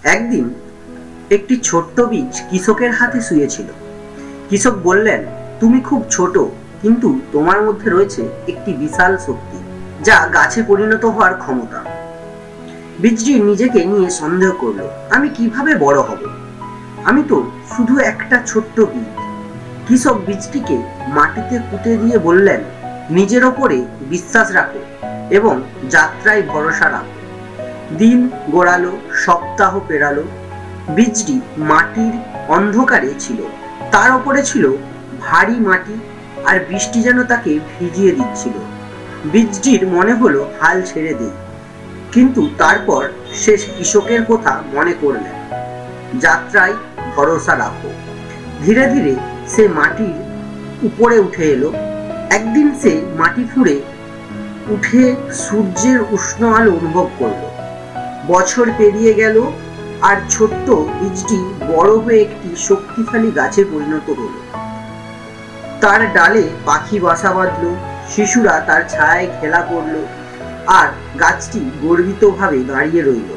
একদিন একটি ছোট্ট বীজ কৃষকের হাতে শুয়েছিল। কৃষক বললেন, তুমি খুব ছোট, কিন্তু তোমার মধ্যে রয়েছে একটি বিশাল শক্তি, যা গাছে পরিণত হওয়ার ক্ষমতা। বীজটি নিজেকে নিয়ে সন্দেহ করলো, আমি কিভাবে বড় হব? আমি তো শুধু একটা ছোট্ট বীজ। কৃষক বীজটিকে মাটিতে পুঁতে দিয়ে বললেন, নিজের ওপরে বিশ্বাস রাখো এবং যাত্রায় ভরসা রাখো। দিন গড়ালো, সপ্তাহ পেরালো। বীজটি মাটির অন্ধকারে ছিল, তার উপরে ছিল ভারী মাটি, আর বৃষ্টি যেন তাকে ভিজিয়ে দিচ্ছিল। বীজটির মনে হলো হাল ছেড়ে দেই, কিন্তু তারপর সে কৃষকের কথা মনে করলেন, যাত্রায় ভরসা রাখো। ধীরে ধীরে সে মাটির উপরে উঠে এলো। একদিন সে মাটি ফুঁড়ে উঠে সূর্যের উষ্ণ আলো অনুভব করলো। বছর পেরিয়ে গেল, আর ছোট্ট বীজটি বড় হয়ে একটি শক্তিশালী গাছে পরিণত হলো। তার ডালে পাখি বাসা বাঁধলো, শিশুরা তার ছায়ায় খেলা করলো, আর গাছটি গর্বিতভাবে দাঁড়িয়ে রইল।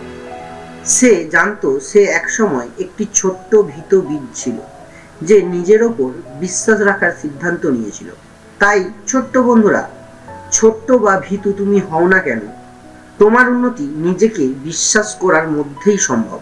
সে জানতো সে একসময় একটি ছোট্ট ভীত বীজ ছিল, যে নিজের ওপর বিশ্বাস রাখার সিদ্ধান্ত নিয়েছিল। তাই ছোট্ট বন্ধুরা, ছোট্ট বা ভীতু তুমি হও না কেন, তোমার উন্নতি নিজেকে বিশ্বাস করার মধ্যেই সম্ভব।